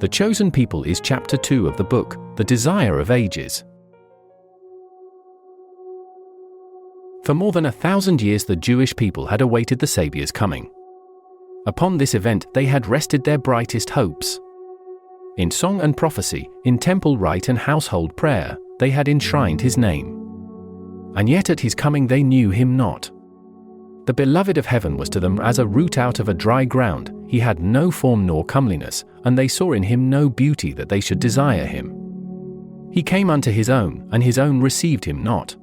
The Chosen People is chapter 2 of the book, The Desire of Ages. For more than 1,000 years the Jewish people had awaited the Saviour's coming. Upon this event they had rested their brightest hopes. In song and prophecy, in temple rite and household prayer, they had enshrined his name. And yet at his coming they knew him not. The beloved of heaven was to them as a root out of a dry ground, he had no form nor comeliness, and they saw in him no beauty that they should desire him. He came unto his own, and his own received him not.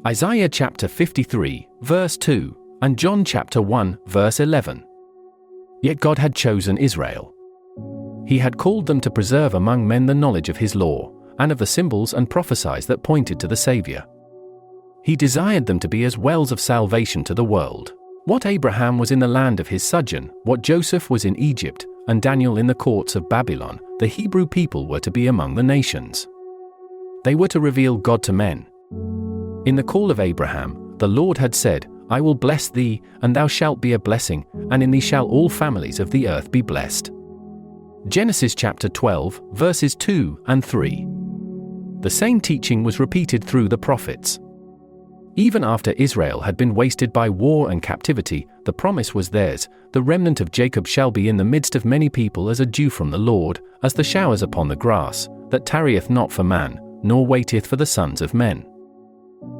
Isaiah chapter 53, verse 2, and John chapter 1, verse 11. Yet God had chosen Israel. He had called them to preserve among men the knowledge of his law, and of the symbols and prophecies that pointed to the Saviour. He desired them to be as wells of salvation to the world. What Abraham was in the land of his sojourn, what Joseph was in Egypt, and Daniel in the courts of Babylon, the Hebrew people were to be among the nations. They were to reveal God to men. In the call of Abraham, the Lord had said, I will bless thee, and thou shalt be a blessing, and in thee shall all families of the earth be blessed. Genesis chapter 12, verses 2 and 3. The same teaching was repeated through the prophets. Even after Israel had been wasted by war and captivity, the promise was theirs, the remnant of Jacob shall be in the midst of many people as a dew from the Lord, as the showers upon the grass, that tarrieth not for man, nor waiteth for the sons of men.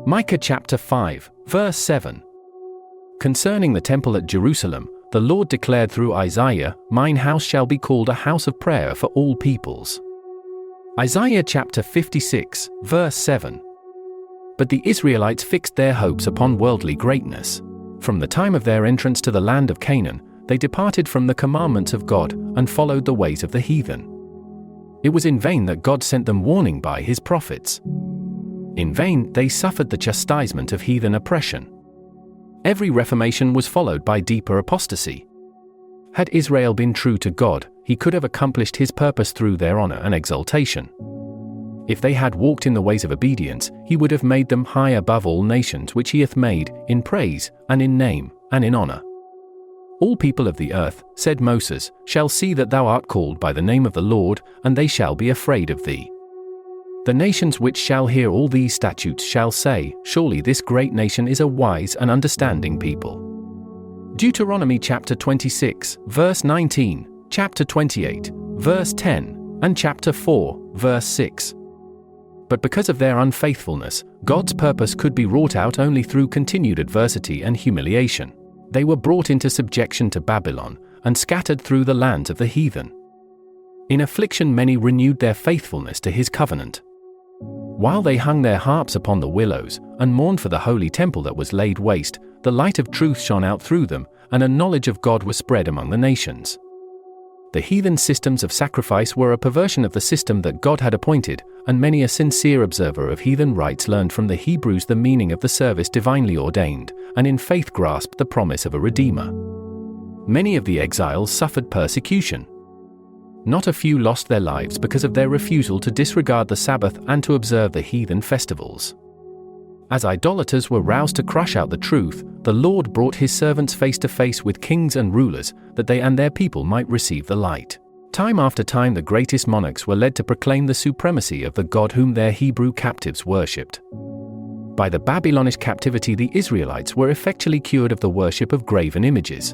Micah chapter 5, verse 7. Concerning the temple at Jerusalem, the Lord declared through Isaiah, Mine house shall be called a house of prayer for all peoples. Isaiah chapter 56, verse 7. But the Israelites fixed their hopes upon worldly greatness. From the time of their entrance to the land of Canaan, they departed from the commandments of God, and followed the ways of the heathen. It was in vain that God sent them warning by his prophets. In vain they suffered the chastisement of heathen oppression. Every reformation was followed by deeper apostasy. Had Israel been true to God, he could have accomplished his purpose through their honor and exaltation. If they had walked in the ways of obedience, he would have made them high above all nations which he hath made, in praise, and in name, and in honor. All people of the earth, said Moses, shall see that thou art called by the name of the Lord, and they shall be afraid of thee. The nations which shall hear all these statutes shall say, Surely this great nation is a wise and understanding people. Deuteronomy chapter 26, verse 19, chapter 28, verse 10, and chapter 4, verse 6. But because of their unfaithfulness, God's purpose could be wrought out only through continued adversity and humiliation. They were brought into subjection to Babylon, and scattered through the lands of the heathen. In affliction many renewed their faithfulness to his covenant. While they hung their harps upon the willows, and mourned for the holy temple that was laid waste, the light of truth shone out through them, and a knowledge of God was spread among the nations. The heathen systems of sacrifice were a perversion of the system that God had appointed, and many a sincere observer of heathen rites learned from the Hebrews the meaning of the service divinely ordained, and in faith grasped the promise of a Redeemer. Many of the exiles suffered persecution. Not a few lost their lives because of their refusal to disregard the Sabbath and to observe the heathen festivals. As idolaters were roused to crush out the truth, the Lord brought his servants face to face with kings and rulers, that they and their people might receive the light. Time after time the greatest monarchs were led to proclaim the supremacy of the God whom their Hebrew captives worshipped. By the Babylonish captivity the Israelites were effectually cured of the worship of graven images.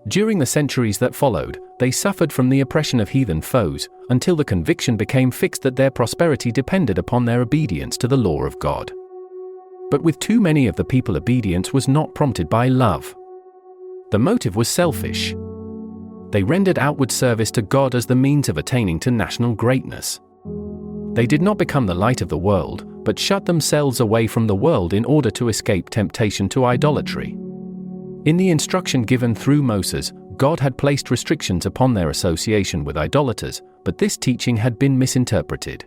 During the centuries that followed, they suffered from the oppression of heathen foes, until the conviction became fixed that their prosperity depended upon their obedience to the law of God. But with too many of the people obedience was not prompted by love. The motive was selfish. They rendered outward service to God as the means of attaining to national greatness. They did not become the light of the world, but shut themselves away from the world in order to escape temptation to idolatry. In the instruction given through Moses, God had placed restrictions upon their association with idolaters, but this teaching had been misinterpreted.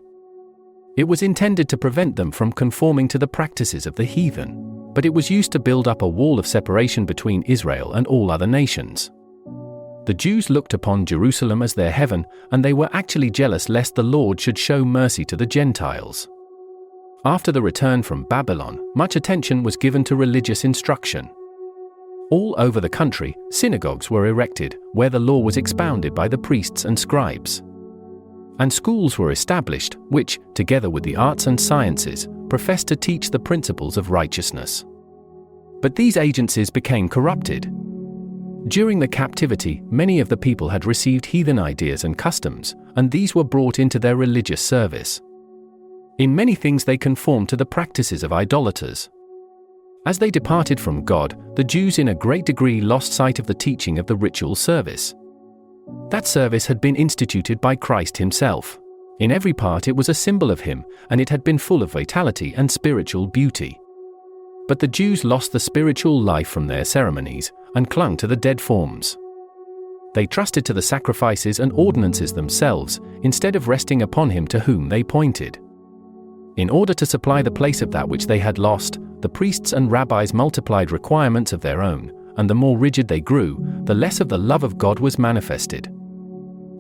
It was intended to prevent them from conforming to the practices of the heathen, but it was used to build up a wall of separation between Israel and all other nations. The Jews looked upon Jerusalem as their heaven, and they were actually jealous lest the Lord should show mercy to the Gentiles. After the return from Babylon, much attention was given to religious instruction. All over the country, synagogues were erected, where the law was expounded by the priests and scribes. And schools were established, which, together with the arts and sciences, professed to teach the principles of righteousness. But these agencies became corrupted. During the captivity, many of the people had received heathen ideas and customs, and these were brought into their religious service. In many things they conformed to the practices of idolaters. As they departed from God, the Jews in a great degree lost sight of the teaching of the ritual service. That service had been instituted by Christ himself. In every part it was a symbol of him, and it had been full of vitality and spiritual beauty. But the Jews lost the spiritual life from their ceremonies, and clung to the dead forms. They trusted to the sacrifices and ordinances themselves, instead of resting upon him to whom they pointed. In order to supply the place of that which they had lost, the priests and rabbis multiplied requirements of their own, and the more rigid they grew, the less of the love of God was manifested.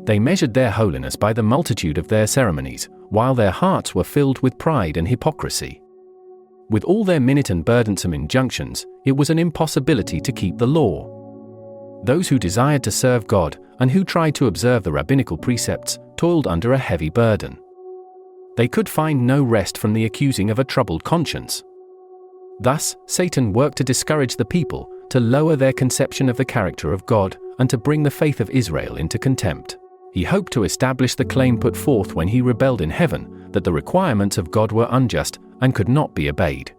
They measured their holiness by the multitude of their ceremonies, while their hearts were filled with pride and hypocrisy. With all their minute and burdensome injunctions, it was an impossibility to keep the law. Those who desired to serve God, and who tried to observe the rabbinical precepts, toiled under a heavy burden. They could find no rest from the accusing of a troubled conscience. Thus, Satan worked to discourage the people, to lower their conception of the character of God, and to bring the faith of Israel into contempt. He hoped to establish the claim put forth when he rebelled in heaven, that the requirements of God were unjust and could not be obeyed.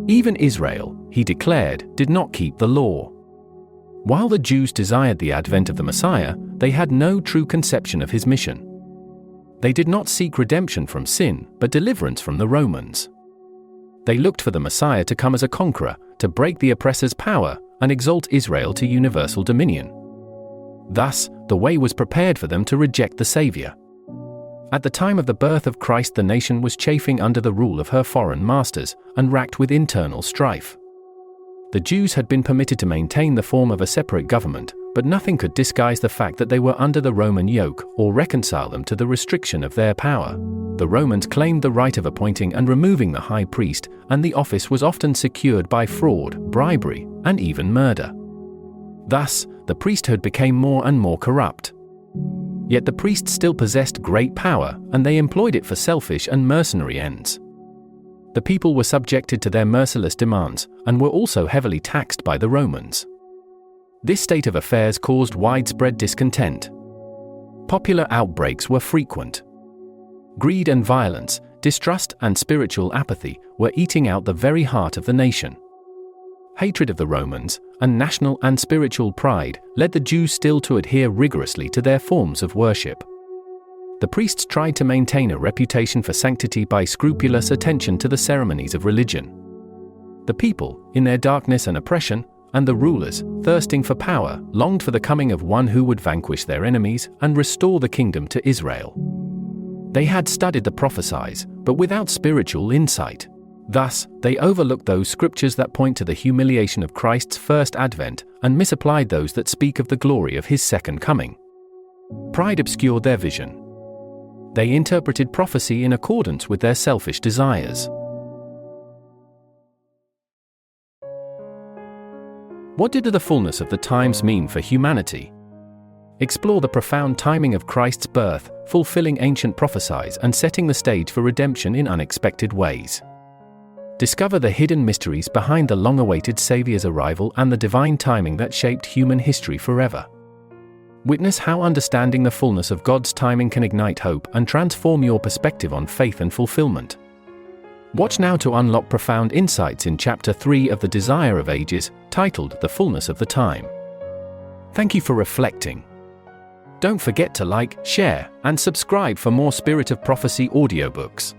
Even Israel, he declared, did not keep the law. While the Jews desired the advent of the Messiah, they had no true conception of his mission. They did not seek redemption from sin, but deliverance from the Romans. They looked for the Messiah to come as a conqueror, to break the oppressor's power, and exalt Israel to universal dominion. Thus, the way was prepared for them to reject the Savior. At the time of the birth of Christ, the nation was chafing under the rule of her foreign masters, and racked with internal strife. The Jews had been permitted to maintain the form of a separate government, but nothing could disguise the fact that they were under the Roman yoke, or reconcile them to the restriction of their power. The Romans claimed the right of appointing and removing the high priest, and the office was often secured by fraud, bribery, and even murder. Thus, the priesthood became more and more corrupt. Yet the priests still possessed great power, and they employed it for selfish and mercenary ends. The people were subjected to their merciless demands, and were also heavily taxed by the Romans. This state of affairs caused widespread discontent. Popular outbreaks were frequent. Greed and violence, distrust and spiritual apathy were eating out the very heart of the nation. Hatred of the Romans, and national and spiritual pride, led the Jews still to adhere rigorously to their forms of worship. The priests tried to maintain a reputation for sanctity by scrupulous attention to the ceremonies of religion. The people, in their darkness and oppression, and the rulers, thirsting for power, longed for the coming of one who would vanquish their enemies and restore the kingdom to Israel. They had studied the prophecies, but without spiritual insight. Thus, they overlooked those scriptures that point to the humiliation of Christ's first advent, and misapplied those that speak of the glory of his second coming. Pride obscured their vision. They interpreted prophecy in accordance with their selfish desires. What did the fullness of the times mean for humanity? Explore the profound timing of Christ's birth, fulfilling ancient prophecies and setting the stage for redemption in unexpected ways. Discover the hidden mysteries behind the long-awaited Savior's arrival and the divine timing that shaped human history forever. Witness how understanding the fullness of God's timing can ignite hope and transform your perspective on faith and fulfillment. Watch now to unlock profound insights in Chapter 3 of The Desire of Ages, titled The Fullness of the Time. Thank you for reflecting. Don't forget to like, share, and subscribe for more Spirit of Prophecy audiobooks.